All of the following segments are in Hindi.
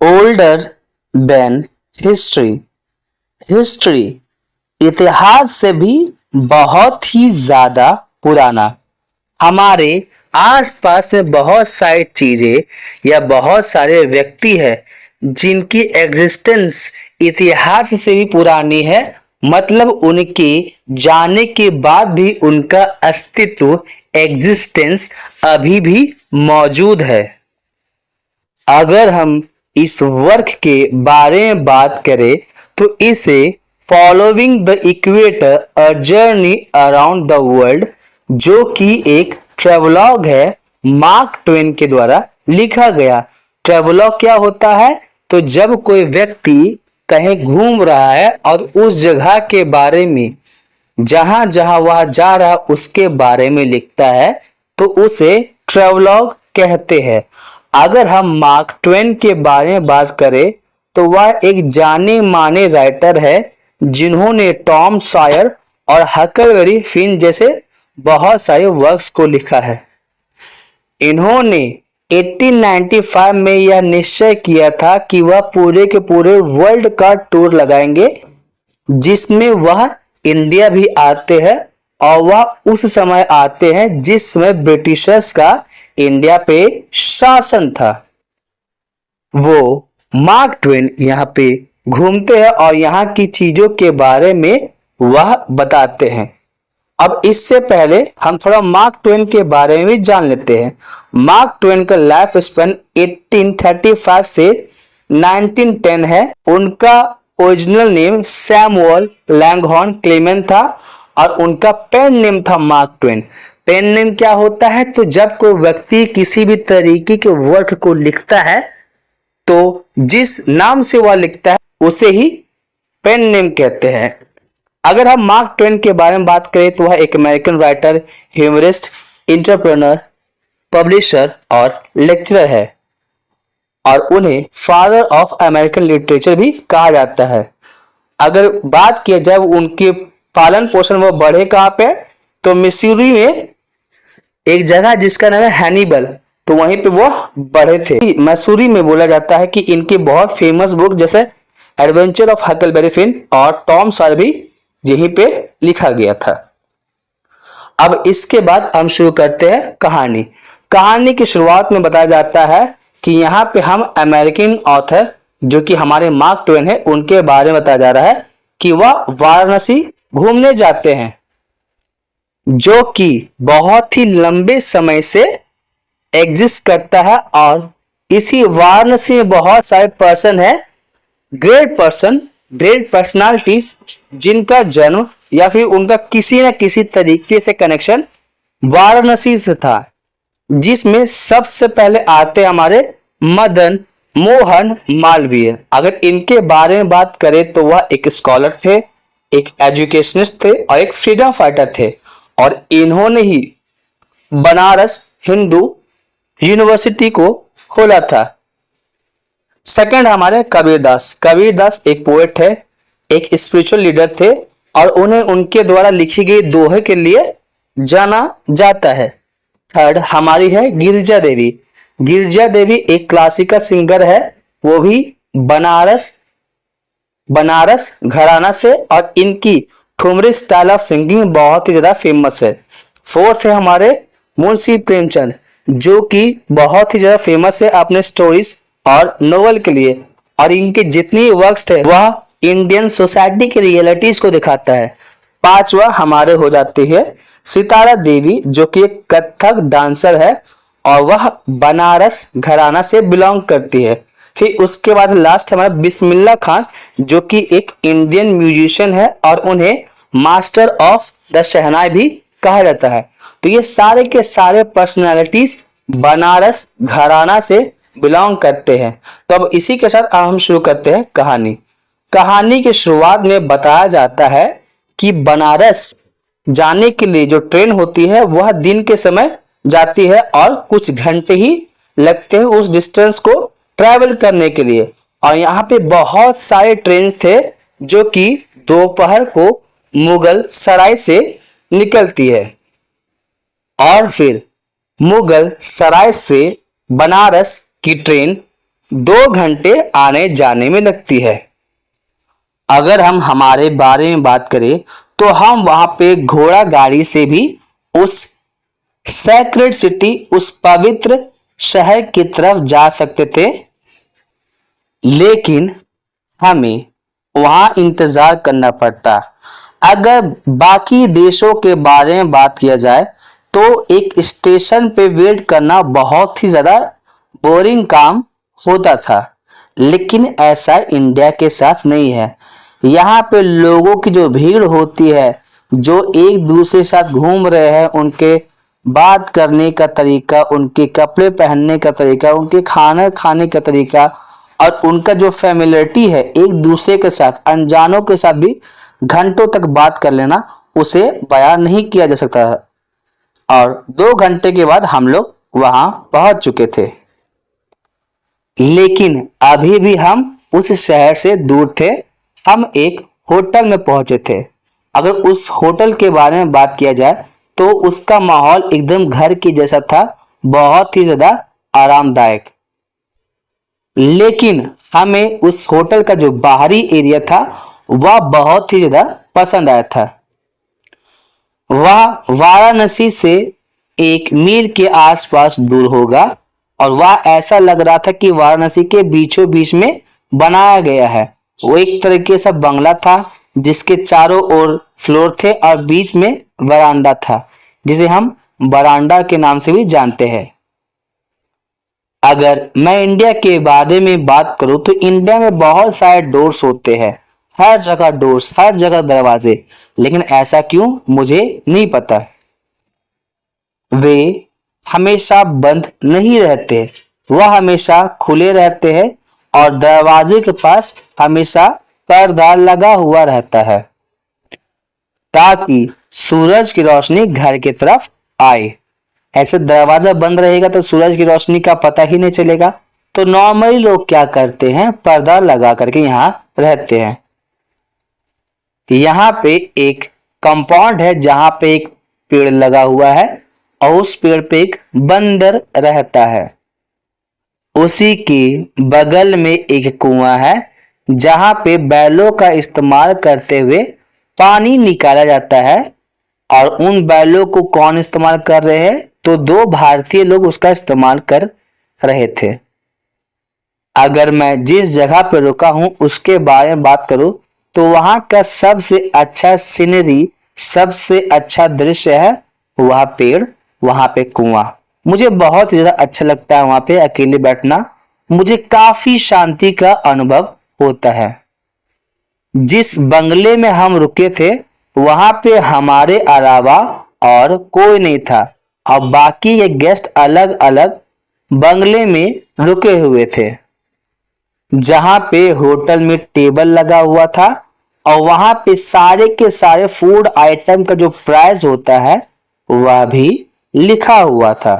older than history. हिस्ट्री इतिहास से भी बहुत ही ज्यादा पुराना। हमारे आसपास में बहुत सारी चीजें या बहुत सारे व्यक्ति हैं जिनकी एग्जिस्टेंस इतिहास से भी पुरानी है, मतलब उनके जाने के बाद भी उनका अस्तित्व एग्जिस्टेंस अभी भी मौजूद है। अगर हम इस वर्क के बारे में बात करें तो इसे following the equator a journey around the world, जो कि एक ट्रेवलॉग है, मार्क ट्वेन के द्वारा लिखा गया। ट्रेवलॉग क्या होता है? तो जब कोई व्यक्ति कहीं घूम रहा है और उस जगह के बारे में जहां जहां वह जा रहा उसके बारे में लिखता है तो उसे ट्रेवलॉग कहते हैं। अगर हम मार्क ट्वेन के बारे में बात करें तो वह एक जाने माने राइटर है जिन्होंने टॉम सॉयर और हकलबेरी फिन जैसे बहुत सारे वर्क्स को लिखा है। इन्होंने 1895 में यह निश्चय किया था कि वह पूरे के पूरे वर्ल्ड का टूर लगाएंगे, जिसमें वह इंडिया भी आते हैं और वह उस समय आते हैं जिस समय ब्रिटिशर्स का इंडिया पे शासन था। वो मार्क ट्वेन यहाँ पे घूमते हैं और यहाँ की चीजों के बारे में वह बताते हैं। अब इससे पहले हम थोड़ा मार्क ट्वेन के बारे में भी जान लेते हैं। मार्क ट्वेन का लाइफ स्पेन 1835 से 1910 है। उनका original name Samuel Langhorne Clement था और उनका पेन नेम था मार्क ट्वेन। पेन नेम क्या होता है? तो जब कोई व्यक्ति किसी भी तरीके के वर्क को लिखता है तो जिस नाम से वह लिखता है उसे ही पेन नेम कहते हैं। अगर हम मार्क ट्वेन के बारे में बात करें तो वह एक American writer, humourist, entrepreneur, publisher और लेक्चरर है और उन्हें फादर ऑफ अमेरिकन लिटरेचर भी कहा जाता है। अगर बात किया जाए उनके पालन पोषण वो बढ़े कहाँ पे, तो मिसूरी में एक जगह जिसका नाम है हैनिबल, तो वहीं पे वो बढ़े थे। मसूरी में बोला जाता है कि इनके बहुत फेमस बुक जैसे एडवेंचर ऑफ हकलबेरी फिन और टॉम सॉयर भी यहीं पे लिखा गया था। अब इसके बाद हम शुरू करते हैं कहानी। कहानी की शुरुआत में बताया जाता है कि यहाँ पे हम अमेरिकन ऑथर जो कि हमारे मार्क ट्वेन है उनके बारे में बताया जा रहा है कि वह वाराणसी घूमने जाते हैं, जो कि बहुत ही लंबे समय से एग्जिस्ट करता है। और इसी वाराणसी में बहुत सारे पर्सन है, ग्रेट पर्सनालिटीज, जिनका जन्म या फिर उनका किसी न किसी तरीके से कनेक्शन वाराणसी से था, जिसमें सबसे पहले आते हमारे मदन मोहन मालवीय। अगर इनके बारे में बात करें तो वह एक स्कॉलर थे, एक एजुकेशनिस्ट थे और एक फ्रीडम फाइटर थे और इन्होंने ही बनारस हिंदू यूनिवर्सिटी को खोला था। सेकंड हमारे कबीरदास एक पोएट है, एक स्पिरिचुअल लीडर थे और उन्हें उनके द्वारा लिखी गई दोहे के लिए जाना जाता है। थर्ड हमारी है गिरिजा देवी एक क्लासिकल सिंगर है, वो भी बनारस घराना से और इनकी ठुमरी स्टाइल ऑफ सिंगिंग बहुत ही ज्यादा फेमस है। फोर्थ है हमारे मुंशी प्रेमचंद, जो कि बहुत ही ज्यादा फेमस है अपने स्टोरीज और नोवेल के लिए, और इनके जितनी वर्क्स थे वह इंडियन सोसाइटी की रियलिटीज को दिखाता है। पांचवा हमारे हो जाती है सितारा देवी, जो कि एक कथक डांसर है और वह बनारस घराना से बिलोंग करती है। फिर उसके बाद लास्ट हमारा बिस्मिल्लाह खान, जो कि एक इंडियन म्यूजिशियन है और उन्हें मास्टर ऑफ द शहनाई भी कहा जाता है। तो ये सारे के सारे पर्सनालिटीज बनारस घराना से बिलोंग करते हैं। तो अब इसी के साथ हम शुरू करते हैं कहानी की शुरुआत में बताया जाता है कि बनारस जाने के लिए जो ट्रेन होती है वह दिन के समय जाती है और कुछ घंटे ही लगते हैं उस डिस्टेंस को ट्रैवल करने के लिए। और यहाँ पे बहुत सारे ट्रेन थे जो कि दोपहर को मुगल सराय से निकलती है और फिर मुगल सराय से बनारस की ट्रेन 2 घंटे आने जाने में लगती है। अगर हम हमारे बारे में बात करें तो हम वहां पे घोड़ा गाड़ी से भी उस सैक्रेड सिटी, उस पवित्र शहर की तरफ जा सकते थे, लेकिन हमें वहां इंतजार करना पड़ता। अगर बाकी देशों के बारे में बात किया जाए तो एक स्टेशन पे वेट करना बहुत ही ज्यादा बोरिंग काम होता था, लेकिन ऐसा इंडिया के साथ नहीं है। यहाँ पे लोगों की जो भीड़ होती है, जो एक दूसरे के साथ घूम रहे हैं, उनके बात करने का तरीका, उनके कपड़े पहनने का तरीका, उनके खाना खाने का तरीका और उनका जो फैमिलिटी है एक दूसरे के साथ, अनजानों के साथ भी घंटों तक बात कर लेना, उसे बयान नहीं किया जा सकता। और 2 घंटे के बाद हम लोग वहां पहुंच चुके थे, लेकिन अभी भी हम उस शहर से दूर थे। हम एक होटल में पहुंचे थे। अगर उस होटल के बारे में बात किया जाए तो उसका माहौल एकदम घर की जैसा था, बहुत ही ज्यादा आरामदायक। लेकिन हमें उस होटल का जो बाहरी एरिया था वह बहुत ही ज्यादा पसंद आया था। वह वाराणसी से 1 मील के आसपास दूर होगा और वह ऐसा लग रहा था कि वाराणसी के बीचों बीच में बनाया गया है। वो एक तरीके से बंगला था जिसके चारों ओर फ्लोर थे और बीच में वरांडा था, जिसे हम बरांडा के नाम से भी जानते हैं। अगर मैं इंडिया के बारे में बात करूं तो इंडिया में बहुत सारे डोर्स होते हैं, हर जगह डोर्स, हर जगह दरवाजे, लेकिन ऐसा क्यों मुझे नहीं पता। वे हमेशा बंद नहीं रहते, वह हमेशा खुले रहते हैं और दरवाजे के पास हमेशा पर्दा लगा हुआ रहता है ताकि सूरज की रोशनी घर की तरफ आए। ऐसे दरवाजा बंद रहेगा तो सूरज की रोशनी का पता ही नहीं चलेगा। तो नॉर्मली लोग क्या करते हैं, पर्दा लगा करके यहाँ रहते हैं। यहाँ पे एक कंपाउंड है जहां पे एक पेड़ लगा हुआ है और उस पेड़ पे एक बंदर रहता है। उसी के बगल में एक कुआं है जहां पे बैलों का इस्तेमाल करते हुए पानी निकाला जाता है। और उन बैलों को कौन इस्तेमाल कर रहे हैं, तो 2 भारतीय लोग उसका इस्तेमाल कर रहे थे। अगर मैं जिस जगह पर रुका हूं उसके बारे में बात करूं तो वहां का सबसे अच्छा सीनरी, सबसे अच्छा दृश्य है वह पेड़, वहां पे कुआं। मुझे बहुत ज्यादा अच्छा लगता है वहां पे अकेले बैठना, मुझे काफी शांति का अनुभव होता है। जिस बंगले में हम रुके थे वहां पे हमारे अलावा और कोई नहीं था और बाकी के गेस्ट अलग अलग बंगले में रुके हुए थे। जहां पे होटल में टेबल लगा हुआ था और वहां पे सारे के सारे फूड आइटम का जो प्राइस होता है वह भी लिखा हुआ था।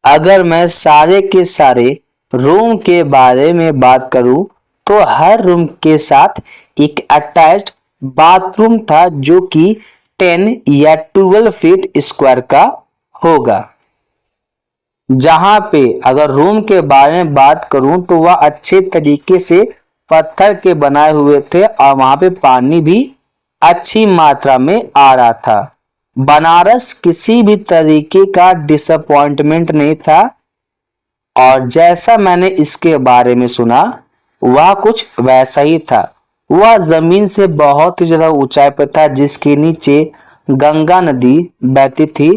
अगर मैं सारे के सारे रूम के बारे में बात करूं तो हर रूम के साथ एक अटैच्ड बाथरूम था जो कि 10 या 12 फीट स्क्वायर का होगा। जहां पे अगर रूम के बारे में बात करूं तो वह अच्छे तरीके से पत्थर के बनाए हुए थे और वहां पे पानी भी अच्छी मात्रा में आ रहा था। बनारस किसी भी तरीके का डिसअपॉइंटमेंट नहीं था और जैसा मैंने इसके बारे में सुना वह कुछ वैसा ही था। वह जमीन से बहुत ही ज्यादा ऊंचाई पर था जिसके नीचे गंगा नदी बहती थी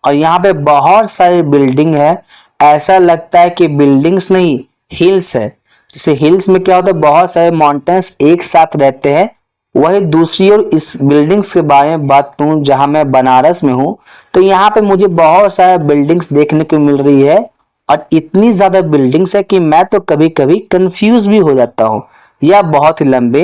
और यहाँ पे बहुत सारी बिल्डिंग है। ऐसा लगता है कि बिल्डिंग्स नहीं, हिल्स है। जैसे हिल्स में क्या होता है, बहुत सारे माउंटेन्स एक साथ रहते हैं। वही दूसरी ओर इस बिल्डिंग्स के बारे में बात करूं जहां मैं बनारस में हूं तो यहाँ पे मुझे बहुत सारे बिल्डिंग्स देखने को मिल रही है और इतनी ज्यादा बिल्डिंग्स है कि मैं तो कभी कभी कंफ्यूज भी हो जाता हूँ। यह बहुत ही लंबे,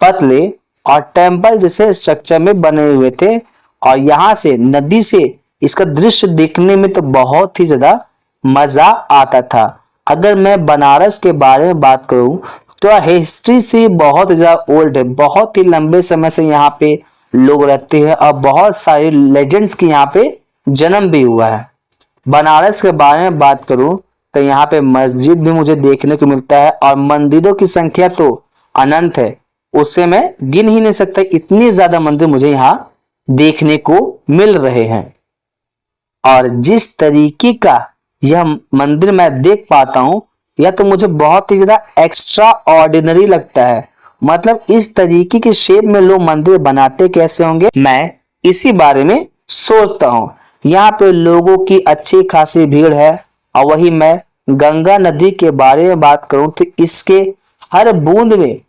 पतले और टेम्पल जैसे स्ट्रक्चर में बने हुए थे और यहाँ से नदी से इसका दृश्य देखने में तो बहुत ही ज्यादा मजा आता था। अगर मैं बनारस के बारे में बात करूं तो हिस्ट्री से बहुत ज्यादा ओल्ड है, बहुत ही लंबे समय से यहाँ पे लोग रहते हैं और बहुत सारे लेजेंड्स की यहाँ पे जन्म भी हुआ है। बनारस के बारे में बात करूं तो यहाँ पे मस्जिद भी मुझे देखने को मिलता है और मंदिरों की संख्या तो अनंत है, उसे मैं गिन ही नहीं सकता, इतनी ज्यादा मंदिर मुझे यहाँ देखने को मिल रहे हैं। और जिस तरीके का यह मंदिर मैं देख पाता हूं, यह तो मुझे बहुत ही ज्यादा एक्स्ट्रा ऑर्डिनरी लगता है। मतलब इस तरीके के शेप में लोग मंदिर बनाते कैसे होंगे, मैं इसी बारे में सोचता हूँ। यहाँ पे लोगों की अच्छी खासी भीड़ है और वही मैं गंगा नदी के बारे में बात करूं तो इसके हर बूंद में,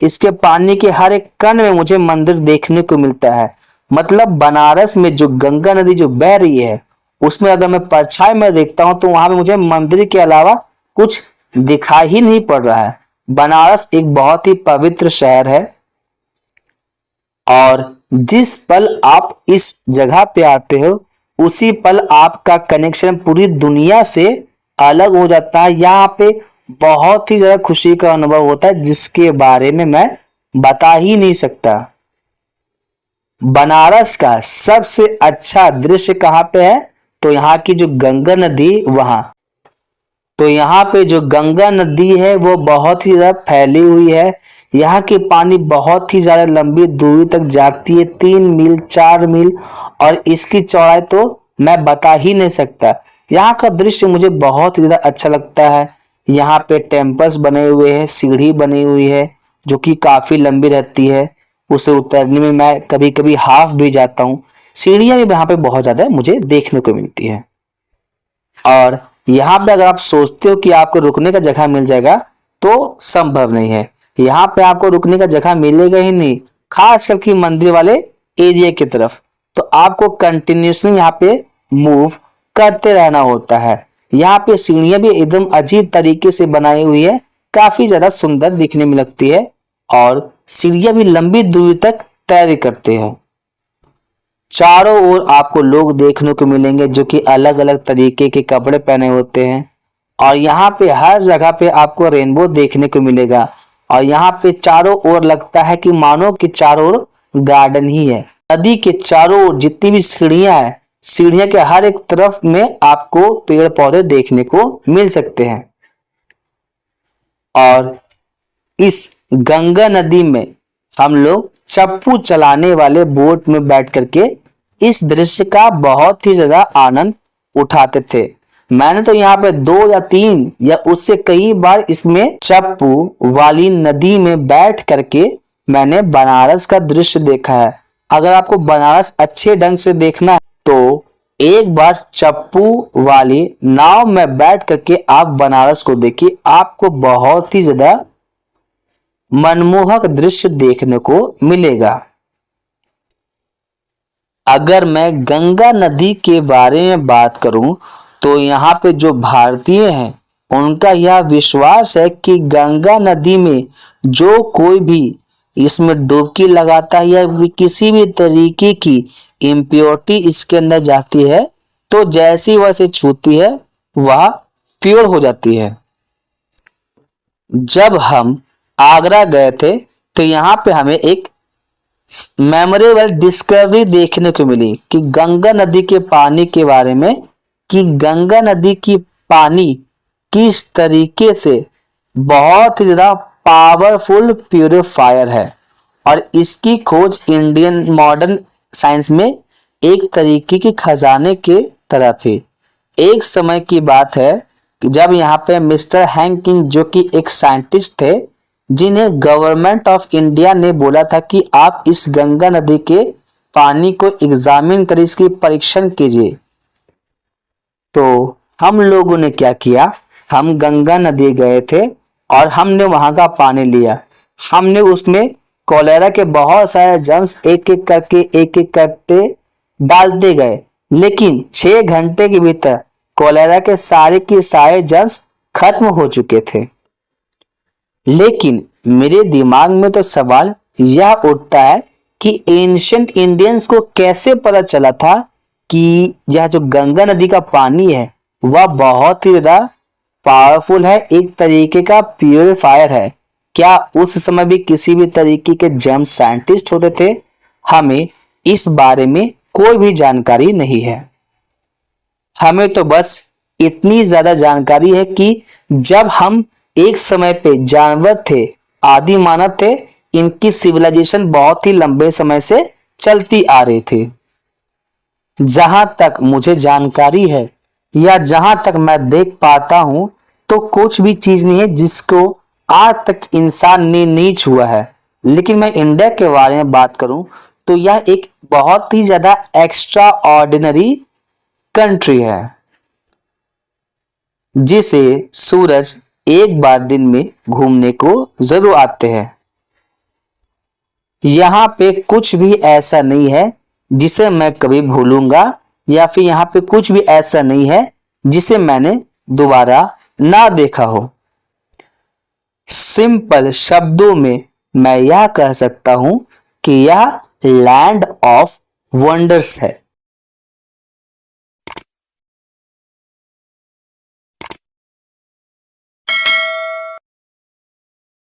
इसके पानी के हर एक कण में मुझे मंदिर देखने को मिलता है। मतलब बनारस में जो गंगा नदी जो बह रही है, उसमें अगर मैं परछाई में देखता हूं तो वहां पे मुझे मंदिर के अलावा कुछ दिखाई ही नहीं पड़ रहा है। बनारस एक बहुत ही पवित्र शहर है और जिस पल आप इस जगह पे आते हो, उसी पल आपका कनेक्शन पूरी दुनिया से अलग हो जाता है। यहाँ पे बहुत ही ज्यादा खुशी का अनुभव होता है जिसके बारे में मैं बता ही नहीं सकता। बनारस का सबसे अच्छा दृश्य कहाँ पे है, तो यहाँ की जो गंगा नदी वहां, तो यहाँ पे जो गंगा नदी है वो बहुत ही ज्यादा फैली हुई है। यहाँ की पानी बहुत ही ज्यादा लंबी दूरी तक जाती है, 3 मील 4 मील, और इसकी चौड़ाई तो मैं बता ही नहीं सकता। यहाँ का दृश्य मुझे बहुत ही ज्यादा अच्छा लगता है। यहाँ पे टेम्पल्स बने हुए हैं, सीढ़ी बनी हुई है जो कि काफी लंबी रहती है, उसे उतरने में मैं कभी कभी हाफ भी जाता हूँ। सीढ़ियां भी यहाँ पे बहुत ज्यादा मुझे देखने को मिलती है। और यहाँ पे अगर आप सोचते हो कि आपको रुकने का जगह मिल जाएगा तो संभव नहीं है। यहाँ पे आपको रुकने का जगह मिलेगा ही नहीं, खास करके मंदिर वाले एरिया की तरफ। तो आपको कंटिन्यूसली यहाँ पे मूव करते रहना होता है। यहाँ पे सीढ़ियां भी एकदम अजीब तरीके से बनाई हुई है, काफी ज्यादा सुंदर दिखने में लगती है और सीढ़ियां भी लंबी दूरी तक तैर करते हैं। चारों ओर आपको लोग देखने को मिलेंगे जो कि अलग अलग तरीके के कपड़े पहने होते हैं और यहाँ पे हर जगह पे आपको रेनबो देखने को मिलेगा। और यहाँ पे चारों ओर लगता है कि मानो कि चारों ओर गार्डन ही है। नदी के चारों ओर जितनी भी सीढ़ियां हैं, सीढ़ियां के हर एक तरफ में आपको पेड़ पौधे देखने को मिल सकते हैं। और इस गंगा नदी में हम लोग चप्पू चलाने वाले बोट में बैठ करके इस दृश्य का बहुत ही ज्यादा आनंद उठाते थे। मैंने तो यहाँ पे 2 या 3 या उससे कई बार इसमें चप्पू वाली नदी में बैठ करके मैंने बनारस का दृश्य देखा है। अगर आपको बनारस अच्छे ढंग से देखना है तो एक बार चप्पू वाली नाव में बैठ करके आप बनारस को देखिए, आपको बहुत ही ज्यादा मनमोहक दृश्य देखने को मिलेगा। अगर मैं गंगा नदी के बारे में बात करूं तो यहाँ पे जो भारतीय हैं उनका यह विश्वास है कि गंगा नदी में जो कोई भी इसमें डुबकी लगाता है या किसी भी तरीके की इम्प्योरिटी इसके अंदर जाती है तो जैसी वह से छूती है वह प्योर हो जाती है। जब हम आगरा गए थे तो यहाँ पे हमें एक मेमोरेबल डिस्कवरी देखने को मिली कि गंगा नदी के पानी के बारे में, कि गंगा नदी की पानी किस तरीके से बहुत ही ज्यादा पावरफुल प्यूरिफायर है और इसकी खोज इंडियन मॉडर्न साइंस में एक तरीके की खजाने के तरह थी। एक समय की बात है कि जब यहाँ पे मिस्टर हैंकिन जो कि एक साइंटिस्ट थे, जिन्हें गवर्नमेंट ऑफ इंडिया ने बोला था कि आप इस गंगा नदी के पानी को एग्जामिन कर इसकी परीक्षण कीजिए, तो हम लोगों ने क्या किया, हम गंगा नदी गए थे और हमने वहां का पानी लिया। हमने उसमें कोलेरा के बहुत सारे जर्म्स एक एक करते डालते गए, लेकिन 6 घंटे के भीतर कोलेरा के सारे जर्म्स खत्म हो चुके थे। लेकिन मेरे दिमाग में तो सवाल यह उठता है कि एंशिएंट इंडियंस को कैसे पता चला था कि यह जो गंगा नदी का पानी है वह बहुत ही ज्यादा पावरफुल है, एक तरीके का प्यूरिफायर है। क्या उस समय भी किसी भी तरीके के जेम्स साइंटिस्ट होते थे? हमें इस बारे में कोई भी जानकारी नहीं है। हमें तो बस इतनी ज्यादा जानकारी है कि जब हम एक समय पे जानवर थे, आदि मानव थे, इनकी सिविलाइजेशन बहुत ही लंबे समय से चलती आ रही थी। जहां तक मुझे जानकारी है या जहां तक मैं देख पाता हूं, तो कुछ भी चीज नहीं है जिसको आज तक इंसान ने नहीं छुआ है। लेकिन मैं इंडिया के बारे में बात करूं तो यह एक बहुत ही ज्यादा एक्स्ट्रा ऑर्डिनरी कंट्री है, जिसे सूरज एक बार दिन में घूमने को जरूर आते हैं। यहाँ पे कुछ भी ऐसा नहीं है जिसे मैं कभी भूलूंगा, या फिर यहाँ पे कुछ भी ऐसा नहीं है जिसे मैंने दोबारा ना देखा हो। सिंपल शब्दों में मैं यह कह सकता हूं कि यह लैंड ऑफ वंडर्स है।